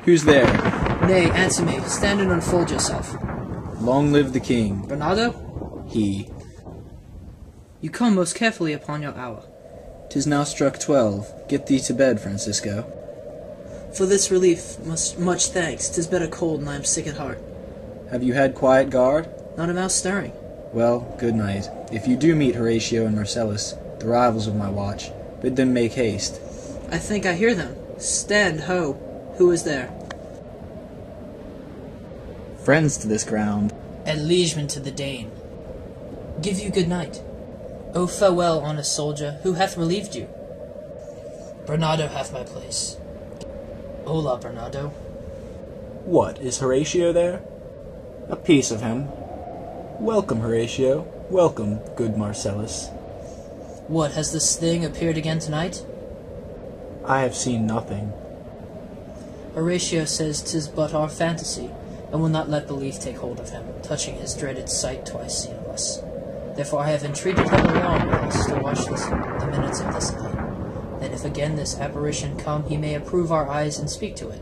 Who's there? Nay, answer me. Stand and unfold yourself. Long live the king. Bernardo? He. You come most carefully upon your hour. 'Tis now struck 12. Get thee to bed, Francisco. For this relief, much thanks. 'Tis better cold, and I am sick at heart. Have you had quiet guard? Not a mouse stirring. Well, good night. If you do meet Horatio and Marcellus, the rivals of my watch, bid them make haste. I think I hear them. Stand, ho! Who is there? Friends to this ground. And liegemen to the Dane. Give you good night. O farewell, honest soldier, who hath relieved you? Bernardo hath my place. Hola, Bernardo. What, is Horatio there? A piece of him. Welcome, Horatio. Welcome, good Marcellus. What, has this thing appeared again tonight? I have seen nothing. Horatio says 'tis but our fantasy, and will not let belief take hold of him, touching his dreaded sight twice seen of us. Therefore I have entreated him along with us to watch the minutes of this night. Then if again this apparition come, he may approve our eyes and speak to it.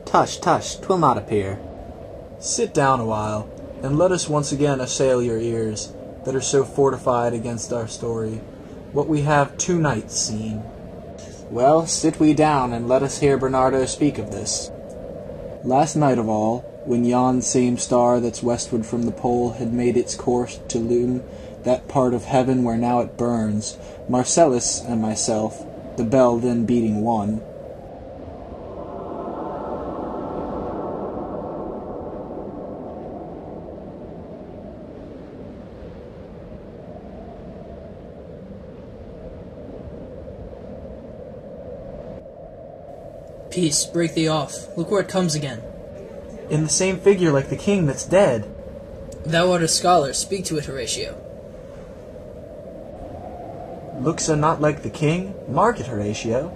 Tush, tush, 'twill not appear. Sit down a while, and let us once again assail your ears, that are so fortified against our story, what we have 2 nights seen. Well, sit we down, and let us hear Bernardo speak of this. Last night of all, when yon same star that's westward from the pole had made its course to illume that part of heaven where now it burns, Marcellus and myself, the bell then beating 1, Peace, break thee off. Look where it comes again. in the same figure like the king that's dead. Thou art a scholar. Speak to it, Horatio. Looks not like the king? Mark it, Horatio.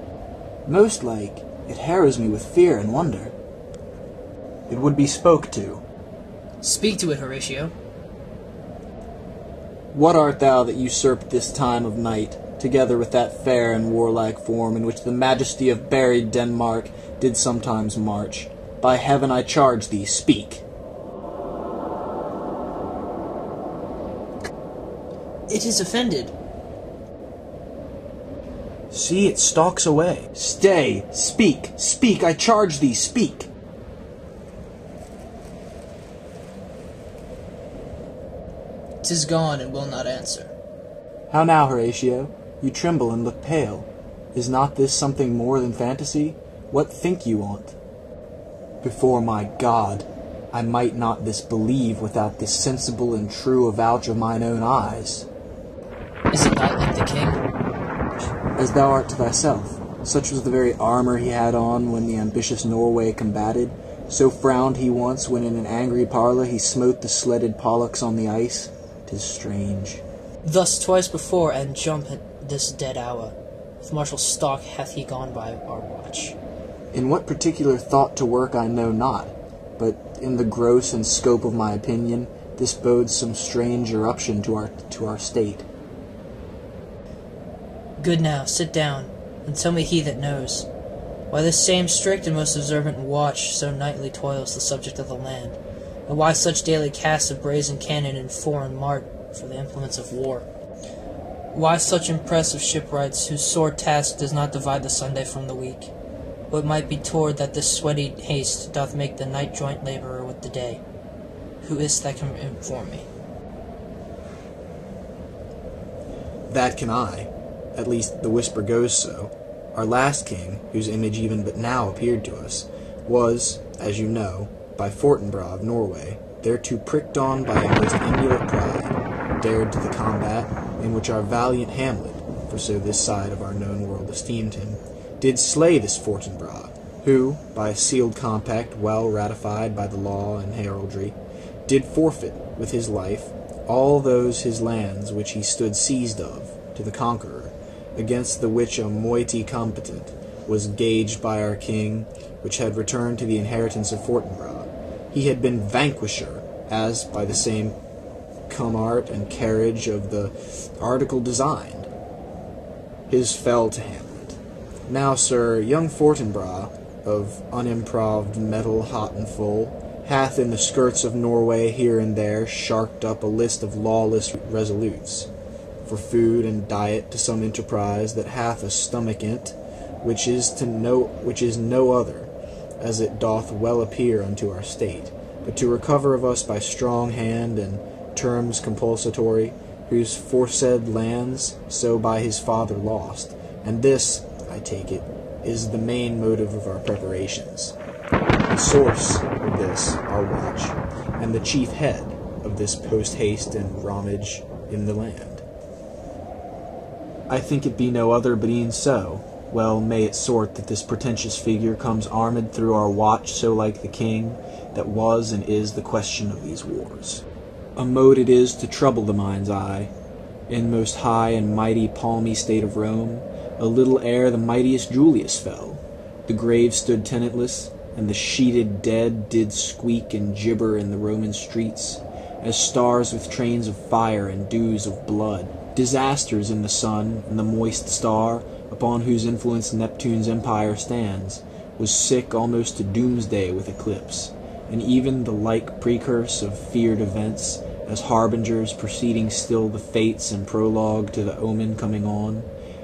Most like. It harrows me with fear and wonder. It would be spoke to. Speak to it, Horatio. What art thou that usurped this time of night, together with that fair and warlike form in which the majesty of buried Denmark did sometimes march? By heaven I charge thee, speak. It is offended. See, it stalks away. Stay, speak, speak, I charge thee, speak. 'Tis gone and will not answer. How now, Horatio? You tremble and look pale. Is not this something more than fantasy? What think you on't? Before my God, I might not this believe without this sensible and true avouch of mine own eyes. Is it not like the king? As thou art to thyself, such was the very armour he had on when the ambitious Norway combated, so frowned he once when in an angry parley he smote the sledded Pollux on the ice. 'Tis strange. Thus twice before and jump at this dead hour. With martial stalk hath he gone by our watch. In what particular thought to work I know not, but in the gross and scope of my opinion, this bodes some strange eruption to our state. Good now, sit down, and tell me he that knows, why this same strict and most observant watch so nightly toils the subject of the land, and why such daily casts of brazen cannon and foreign mart for the implements of war? Why such impressive shipwrights whose sore task does not divide the Sunday from the week? What might be toward that this sweaty haste doth make the night joint laborer with the day? Who is that can inform me? That can I. At least the whisper goes so. Our last king, whose image even but now appeared to us, was, as you know, by Fortinbras of Norway, thereto pricked on by a most emulate pride, dared to the combat, in which our valiant Hamlet, for so this side of our known world esteemed him, did slay this Fortinbras, who, by a sealed compact well ratified by the law and heraldry, did forfeit with his life all those his lands which he stood seized of to the conqueror, against the which a moiety competent was gauged by our king, which had returned to the inheritance of Fortinbras. He had been vanquisher, as by the same comart and carriage of the article designed. His fell to Hamlet. Now, sir, young Fortinbras, of unimproved metal hot and full, hath in the skirts of Norway here and there sharked up a list of lawless resolutes, for food and diet to some enterprise that hath a stomach in't, which is no other, as it doth well appear unto our state, but to recover of us by strong hand and terms compulsatory, whose foresaid lands so by his father lost, and this, I take it, is the main motive of our preparations. The source of this, our watch, and the chief head of this post-haste and romage in the land. I think it be no other but e'en so. Well may it sort that this pretentious figure comes armed through our watch so like the king that was and is the question of these wars. A mode it is to trouble the mind's eye. In most high and mighty palmy state of Rome, a little ere the mightiest Julius fell, the grave stood tenantless, and the sheeted dead did squeak and gibber in the Roman streets, as stars with trains of fire and dews of blood. Disasters in the sun, and the moist star, upon whose influence Neptune's empire stands, was sick almost to doomsday with eclipse, and even the like precurse of feared events, as harbingers preceding still the fates and prologue to the omen coming on,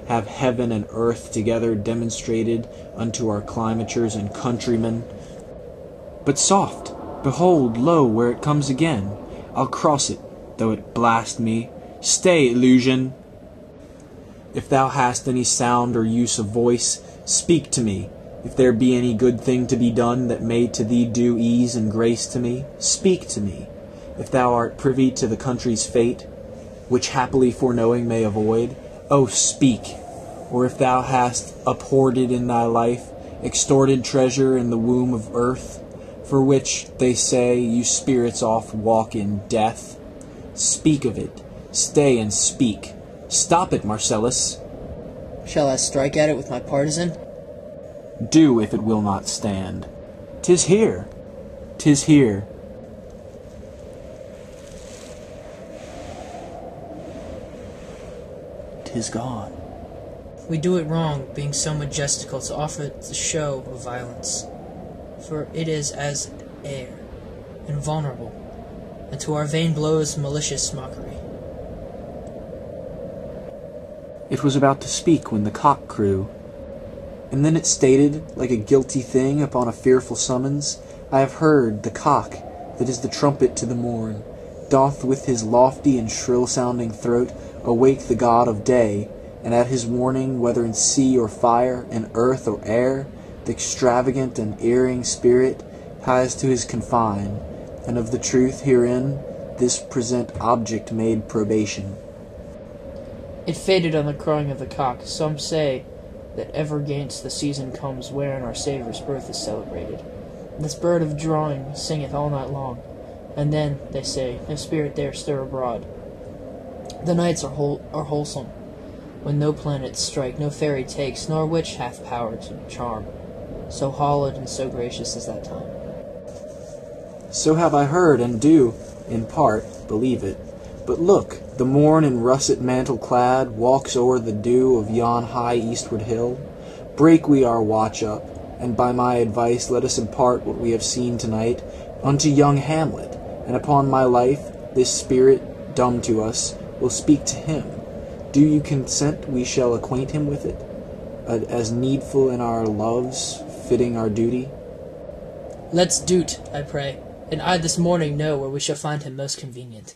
have heaven and earth together demonstrated unto our climatures and countrymen. But soft! Behold, lo, where it comes again! I'll cross it, though it blast me. Stay, illusion! If thou hast any sound or use of voice, speak to me. If there be any good thing to be done that may to thee do ease and grace to me, speak to me. If thou art privy to the country's fate, which happily foreknowing may avoid, oh, speak! Or if thou hast uphoarded in thy life extorted treasure in the womb of earth, for which, they say, you spirits oft walk in death, speak of it. Stay and speak. Stop it, Marcellus. Shall I strike at it with my partisan? Do, if it will not stand. 'Tis here. 'Tis here. Tis gone. We do it wrong, being so majestical to offer the show of violence, for it is as air, invulnerable, and to our vain blows malicious mockery. It was about to speak when the cock crew, and then it stated, like a guilty thing upon a fearful summons, I have heard the cock, that is the trumpet to the morn, doth with his lofty and shrill-sounding throat awake the god of day, and at his warning, whether in sea or fire, in earth or air, the extravagant and erring spirit hies to his confine, and of the truth herein this present object made probation. It faded on the crowing of the cock. Some say that ever gainst the season comes wherein our Saviour's birth is celebrated. This bird of drawing singeth all night long, and then, they say, no spirit dare stir abroad. The nights are wholesome, when no planets strike, no fairy takes, nor witch hath power to charm, so hallowed and so gracious is that time. So have I heard, and do, in part, believe it. But look, the morn in russet mantle clad walks o'er the dew of yon high eastward hill. Break we our watch up, and by my advice let us impart what we have seen tonight unto young Hamlet, and upon my life this spirit, dumb to us, will speak to him. Do you consent we shall acquaint him with it, as needful in our loves, fitting our duty? Let's do't, I pray, and I this morning know where we shall find him most convenient.